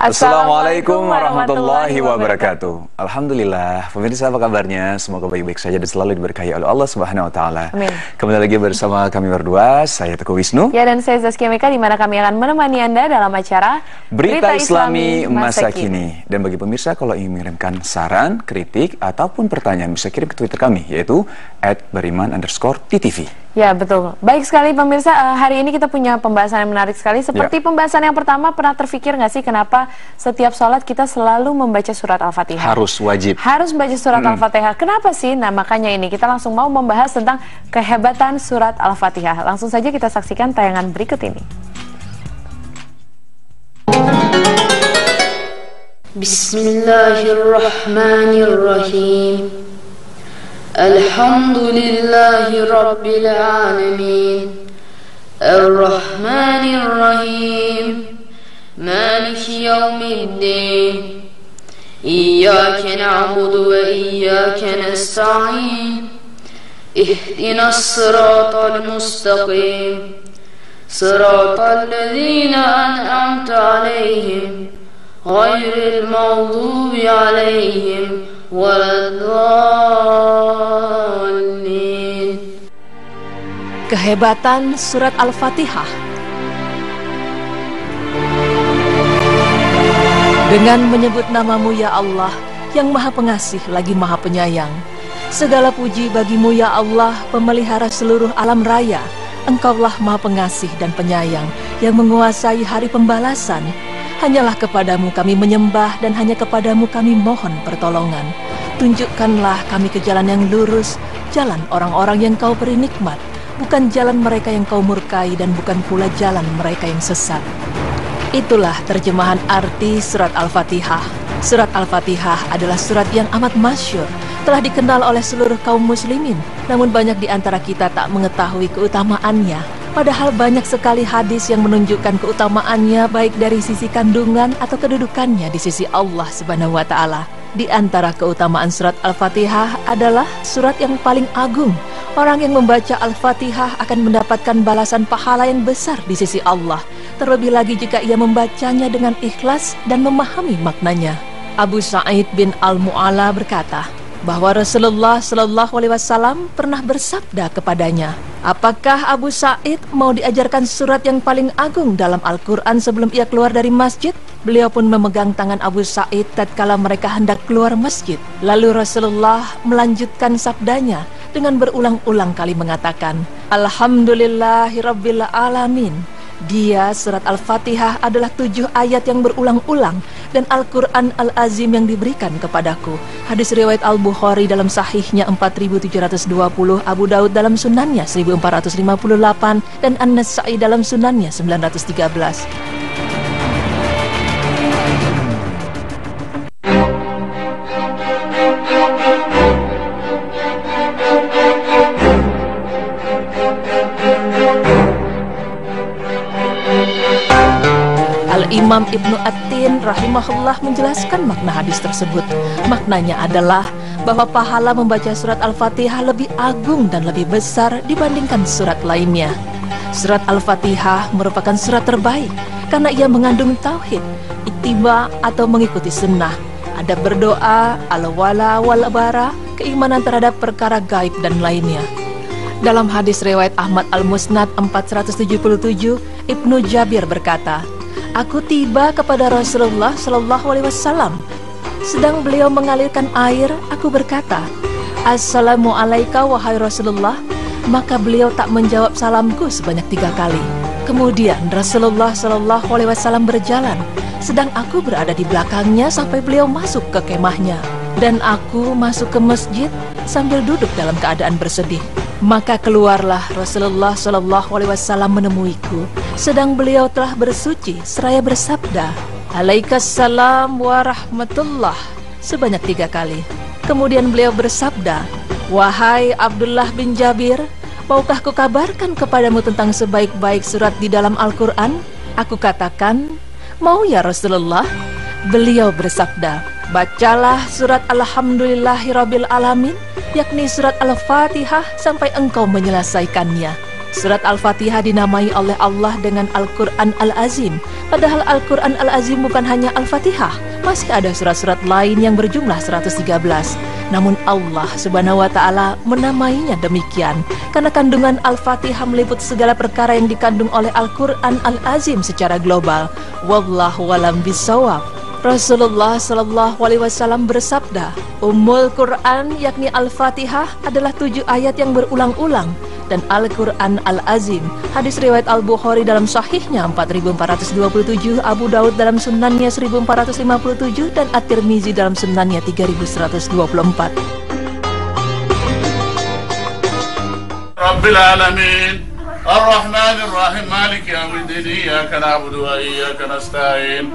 Assalamualaikum warahmatullahi wabarakatuh. Alhamdulillah, pemirsa apa kabarnya? Semoga baik-baik saja dan selalu diberkahi oleh Allah Subhanahu wa taala. Amin. Kembali lagi bersama kami berdua, saya Teguh Wisnu. Ya, dan saya Zaskia Meka, di mana kami akan menemani Anda dalam acara Berita Islami Masa Kini. Dan bagi pemirsa kalau ingin mengirimkan saran, kritik ataupun pertanyaan bisa kirim ke Twitter kami, yaitu @beriman_ttv. Ya, betul. Baik sekali pemirsa, hari ini kita punya pembahasan yang menarik sekali. Seperti pembahasan yang pertama, pernah terfikir nggak sih kenapa setiap sholat kita selalu membaca surat Al-Fatihah? Harus, wajib. Harus membaca surat Al-Fatihah. Kenapa sih? Nah, makanya ini kita langsung mau membahas tentang kehebatan surat Al-Fatihah. Langsung saja kita saksikan tayangan berikut ini. Bismillahirrahmanirrahim. Alhamdulillahi Rabbil Alamin, Ar-Rahmanir Rahim, Maliki Yawmiddin, Iyyaka na'budu wa iyyaka nasta'in, Ihdinas siratal mustaqim, Siratal ladzina an'amta 'alaihim, ghairil maghdubi 'alaihim waladhdallin. Kehebatan surat Al-Fatihah. Dengan menyebut namamu ya Allah, yang maha pengasih lagi maha penyayang. Segala puji bagimu ya Allah, pemelihara seluruh alam raya. Engkaulah maha pengasih dan penyayang, yang menguasai hari pembalasan. Hanyalah kepadamu kami menyembah, dan hanya kepadamu kami mohon pertolongan. Tunjukkanlah kami ke jalan yang lurus, jalan orang-orang yang kau beri nikmat, bukan jalan mereka yang kau murkai, dan bukan pula jalan mereka yang sesat. Itulah terjemahan arti surat Al-Fatihah. Surat Al-Fatihah adalah surat yang amat masyhur, telah dikenal oleh seluruh kaum muslimin, namun banyak di antara kita tak mengetahui keutamaannya. Padahal banyak sekali hadis yang menunjukkan keutamaannya, baik dari sisi kandungan atau kedudukannya di sisi Allah Subhanahu wa taala. Di antara keutamaan surat Al-Fatihah adalah surat yang paling agung. Orang yang membaca Al-Fatihah akan mendapatkan balasan pahala yang besar di sisi Allah. Terlebih lagi jika ia membacanya dengan ikhlas dan memahami maknanya. Abu Sa'id bin Al-Mu'alla berkata bahwa Rasulullah Shallallahu Alaihi Wasallam pernah bersabda kepadanya, apakah Abu Sa'id mau diajarkan surat yang paling agung dalam Al-Quran sebelum ia keluar dari masjid? Beliau pun memegang tangan Abu Sa'id tatkala mereka hendak keluar masjid. Lalu Rasulullah melanjutkan sabdanya dengan berulang-ulang kali mengatakan, Alhamdulillahirabbil alamin. Dia, surat Al-Fatihah, adalah 7 ayat yang berulang-ulang dan Al-Quran Al-Azim yang diberikan kepadaku. Hadis riwayat Al-Bukhari dalam sahihnya 4720, Abu Daud dalam sunannya 1458, dan An-Nasa'i dalam sunannya 913. Imam Ibnu At-Tin rahimahullah menjelaskan makna hadis tersebut. Maknanya adalah bahwa pahala membaca surat Al-Fatihah lebih agung dan lebih besar dibandingkan surat lainnya. Surat Al-Fatihah merupakan surat terbaik karena ia mengandung tauhid, ittiba atau mengikuti sunnah, adab berdoa, al-wala wal-bara, keimanan terhadap perkara gaib dan lainnya. Dalam hadis riwayat Ahmad Al-Musnad 477, Ibnu Jabir berkata, aku tiba kepada Rasulullah Shallallahu Alaihi Wasallam. Sedang beliau mengalirkan air, aku berkata, Assalamualaikum wahai Rasulullah. Maka beliau tak menjawab salamku sebanyak 3 kali. Kemudian Rasulullah Shallallahu Alaihi Wasallam berjalan, sedang aku berada di belakangnya sampai beliau masuk ke kemahnya. Dan aku masuk ke masjid sambil duduk dalam keadaan bersedih. Maka keluarlah Rasulullah Shallallahu Alaihi Wasallam menemuiku, sedang beliau telah bersuci seraya bersabda, Alaikassalam warahmatullah, sebanyak 3 kali. Kemudian beliau bersabda, wahai Abdullah bin Jabir, maukah kukabarkan kepadamu tentang sebaik-baik surat di dalam Al-Quran? Aku katakan, mau ya Rasulullah. Beliau bersabda, Bacalah surat Alhamdulillahirabbil alamin, yakni surat Al-Fatihah sampai engkau menyelesaikannya. Surat Al-Fatihah dinamai oleh Allah dengan Al-Quran Al-Azim. Padahal Al-Quran Al-Azim bukan hanya Al-Fatihah, masih ada surat-surat lain yang berjumlah 113. Namun Allah Subhanahu wa Ta'ala menamainya demikian karena kandungan Al-Fatihah meliput segala perkara yang dikandung oleh Al-Quran Al-Azim secara global. Wallahu a'lam bishawab. Rasulullah Shallallahu Alaihi Wasallam bersabda, Ummul Quran yakni Al-Fatihah adalah 7 ayat yang berulang-ulang, dan Al-Quran Al-Azim. Hadis riwayat Al-Bukhari dalam sahihnya 4427, Abu Daud dalam sunannya 1457, dan At-Tirmizi dalam sunannya 3124. Rabbil Alamin Ar-Rahmanir Rahim Maliki Yaumiddin Iyyaka na'budu wa iyyaka nasta'in.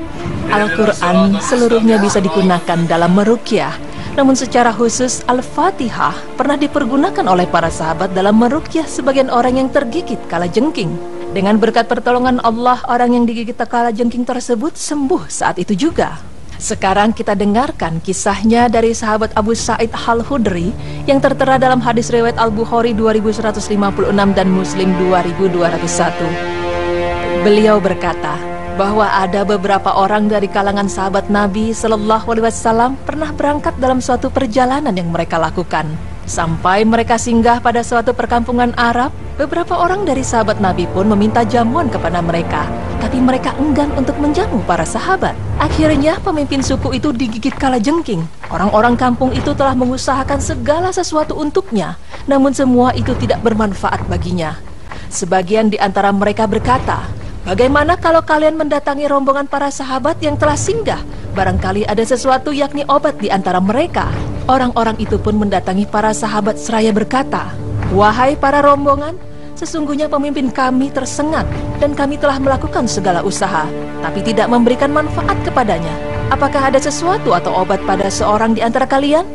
Al-Quran seluruhnya bisa digunakan dalam meruqyah. Namun secara khusus Al-Fatihah pernah dipergunakan oleh para sahabat dalam meruqyah sebagian orang yang tergigit kalajengking. Dengan berkat pertolongan Allah, orang yang digigit kalajengking tersebut sembuh saat itu juga. Sekarang kita dengarkan kisahnya dari sahabat Abu Sa'id Al-Khudri yang tertera dalam hadis riwayat Al-Bukhari 2156 dan Muslim 2201. Beliau berkata bahwa ada beberapa orang dari kalangan sahabat Nabi Sallallahu Alaihi Wasallam pernah berangkat dalam suatu perjalanan yang mereka lakukan. Sampai mereka singgah pada suatu perkampungan Arab, beberapa orang dari sahabat Nabi pun meminta jamuan kepada mereka, tapi mereka enggan untuk menjamu para sahabat. Akhirnya pemimpin suku itu digigit kalajengking. Orang-orang kampung itu telah mengusahakan segala sesuatu untuknya, namun semua itu tidak bermanfaat baginya. Sebagian di antara mereka berkata, bagaimana kalau kalian mendatangi rombongan para sahabat yang telah singgah? Barangkali ada sesuatu yakni obat di antara mereka. Orang-orang itu pun mendatangi para sahabat seraya berkata, wahai para rombongan, sesungguhnya pemimpin kami tersengat dan kami telah melakukan segala usaha, tapi tidak memberikan manfaat kepadanya. Apakah ada sesuatu atau obat pada seorang di antara kalian?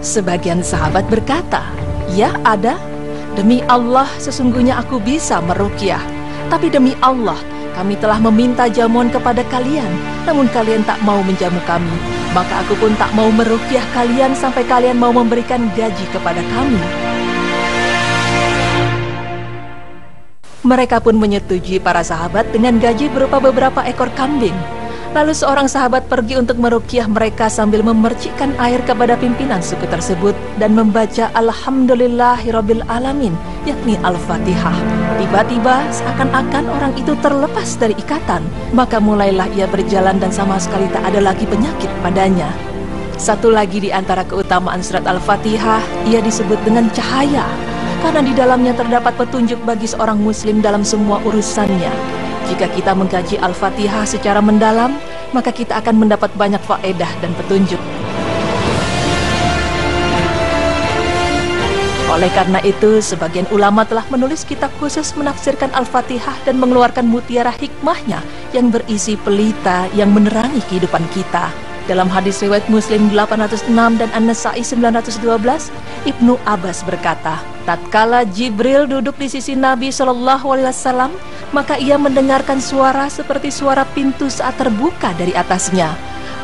Sebagian sahabat berkata, ya ada. Demi Allah, sesungguhnya aku bisa meruqyah. Tapi demi Allah, kami telah meminta jamuan kepada kalian, namun kalian tak mau menjamu kami. Maka aku pun tak mau meruqyah kalian sampai kalian mau memberikan gaji kepada kami. Mereka pun menyetujui para sahabat dengan gaji berupa beberapa ekor kambing. Lalu seorang sahabat pergi untuk meruqyah mereka sambil memercikkan air kepada pimpinan suku tersebut dan membaca Alhamdulillahirabbil alamin, yakni Al-Fatihah. Tiba-tiba seakan-akan orang itu terlepas dari ikatan, maka mulailah ia berjalan dan sama sekali tak ada lagi penyakit padanya. Satu lagi di antara keutamaan surat Al-Fatihah, ia disebut dengan cahaya, karena di dalamnya terdapat petunjuk bagi seorang muslim dalam semua urusannya. Jika kita mengkaji Al-Fatihah secara mendalam, maka kita akan mendapat banyak faedah dan petunjuk. Oleh karena itu, sebagian ulama telah menulis kitab khusus menafsirkan Al-Fatihah dan mengeluarkan mutiara hikmahnya yang berisi pelita yang menerangi kehidupan kita. Dalam hadis riwayat Muslim 806 dan An-Nasa'i 912, Ibnu Abbas berkata, tatkala Jibril duduk di sisi Nabi Shallallahu Alaihi Wasallam, maka ia mendengarkan suara seperti suara pintu saat terbuka dari atasnya.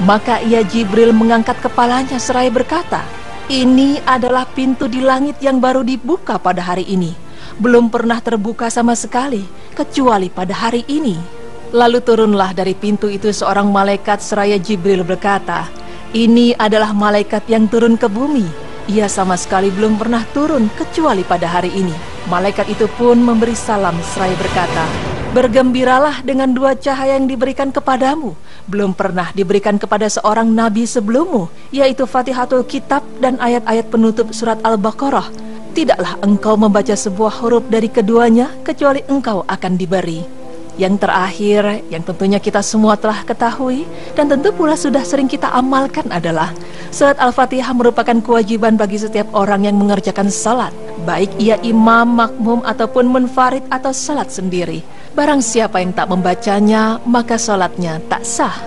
Maka ia Jibril mengangkat kepalanya seraya berkata, ini adalah pintu di langit yang baru dibuka pada hari ini. Belum pernah terbuka sama sekali, kecuali pada hari ini. Lalu turunlah dari pintu itu seorang malaikat seraya Jibril berkata, ini adalah malaikat yang turun ke bumi. Ia sama sekali belum pernah turun kecuali pada hari ini. Malaikat itu pun memberi salam seraya berkata, bergembiralah dengan 2 cahaya yang diberikan kepadamu. Belum pernah diberikan kepada seorang nabi sebelummu, yaitu Fatihatul Kitab dan ayat-ayat penutup surat Al-Baqarah. Tidaklah engkau membaca sebuah huruf dari keduanya kecuali engkau akan diberi. Yang terakhir, yang tentunya kita semua telah ketahui dan tentu pula sudah sering kita amalkan adalah surat Al-Fatihah merupakan kewajiban bagi setiap orang yang mengerjakan salat, baik ia imam, makmum, ataupun munfarid atau salat sendiri. Barang siapa yang tak membacanya, maka salatnya tak sah.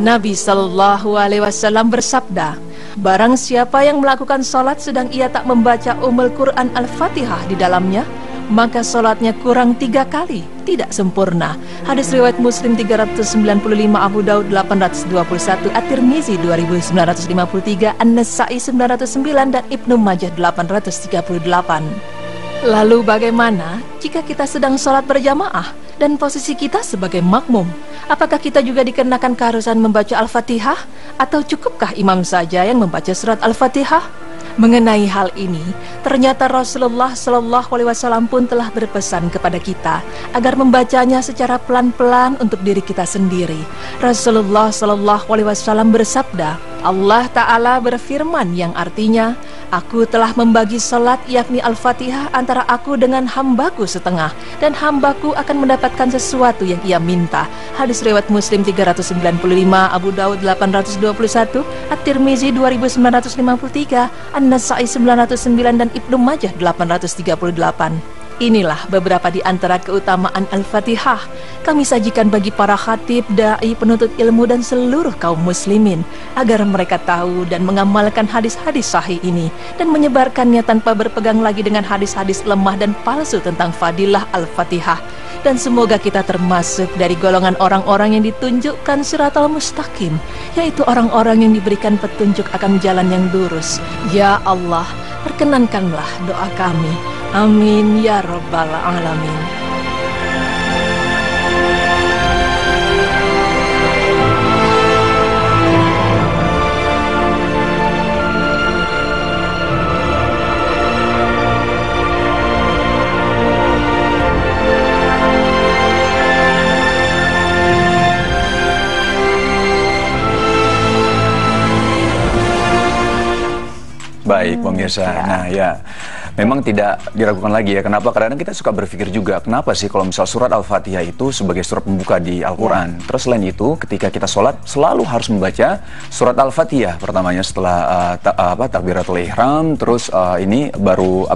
Nabi Sallallahu Alaihi Wasallam bersabda, barang siapa yang melakukan salat sedang ia tak membaca Ummul Quran Al-Fatihah di dalamnya, maka sholatnya kurang 3 kali, tidak sempurna. Hadis riwayat Muslim 395, Abu Daud 821, At-Tirmizi 2953, An-Nasa'i 909, dan Ibnu Majah 838. Lalu bagaimana jika kita sedang sholat berjamaah dan posisi kita sebagai makmum? Apakah kita juga dikenakan keharusan membaca Al-Fatihah, atau cukupkah imam saja yang membaca surat Al-Fatihah? Mengenai hal ini, ternyata Rasulullah SAW pun telah berpesan kepada kita agar membacanya secara pelan-pelan untuk diri kita sendiri. Rasulullah SAW bersabda, Allah Ta'ala berfirman yang artinya, Aku telah membagi salat yakni Al-Fatihah antara aku dengan hambaku setengah, dan hambaku akan mendapatkan sesuatu yang ia minta. Hadis riwayat Muslim 395, Abu Daud 821, At-Tirmizi 2953, An-Nasa'i 909, dan Ibnu Majah 838. Inilah beberapa di antara keutamaan Al-Fatihah. Kami sajikan bagi para khatib, da'i, penuntut ilmu, dan seluruh kaum muslimin agar mereka tahu dan mengamalkan hadis-hadis sahih ini dan menyebarkannya tanpa berpegang lagi dengan hadis-hadis lemah dan palsu tentang fadilah Al-Fatihah. Dan semoga kita termasuk dari golongan orang-orang yang ditunjukkan siratal mustaqim, yaitu orang-orang yang diberikan petunjuk akan jalan yang lurus. Ya Allah, perkenankanlah doa kami. Amin ya rabbal alamin. Baik, pemirsa. Nah, ya. Memang tidak diragukan lagi ya. Kenapa? Karena kita suka berpikir juga, kenapa sih kalau misal surat Al-Fatihah itu sebagai surat pembuka di Al-Quran. Terus selain itu, ketika kita sholat, selalu harus membaca surat Al-Fatihah pertamanya setelah takbiratul ihram. Terus ini baru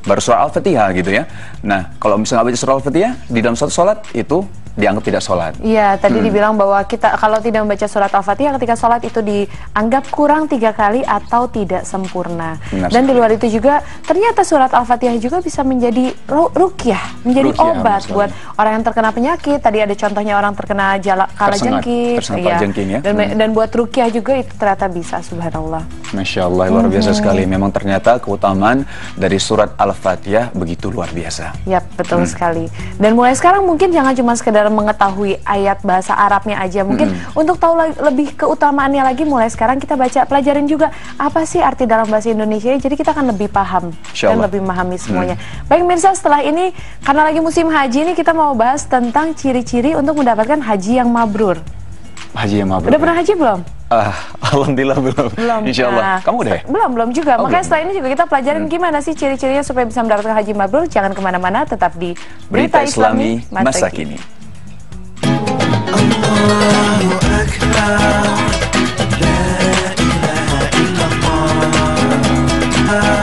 baru surat Al-Fatihah gitu ya. Nah, kalau misalnya nggak baca surat Al-Fatihah di dalam satu sholat itu dianggap tidak sholat. Iya, tadi dibilang bahwa kita kalau tidak membaca surat Al-Fatihah ketika sholat itu dianggap kurang 3 kali atau tidak sempurna. Benar. Dan di luar itu juga ternyata surat Al-Fatihah juga bisa menjadi ruqyah, menjadi obat buat orang yang terkena penyakit. Tadi ada contohnya orang terkena kalajengking, ya. Dan buat ruqyah juga itu ternyata bisa, subhanallah. Masya Allah, luar biasa sekali. Memang ternyata keutamaan dari surat Al-Fatihah begitu luar biasa. Yap, betul sekali. Dan mulai sekarang mungkin jangan cuma sekedar mengetahui ayat bahasa Arabnya aja. Mungkin untuk tahu lebih keutamaannya lagi, mulai sekarang kita pelajarin juga apa sih arti dalam bahasa Indonesia. Jadi kita akan lebih paham dan lebih memahami semuanya. Baik pemirsa, setelah ini karena lagi musim haji ini kita mau bahas tentang ciri-ciri untuk mendapatkan haji yang mabrur. Haji yang mabrur. Udah pernah haji belum? Alhamdulillah belum. Insya Allah. Kamu udah ya? Belum juga. Makanya setelah ini juga kita pelajarin gimana sih ciri-cirinya supaya bisa mendapatkan haji mabrur. Jangan kemana-mana, tetap di Berita Islami Masa Kini. Allah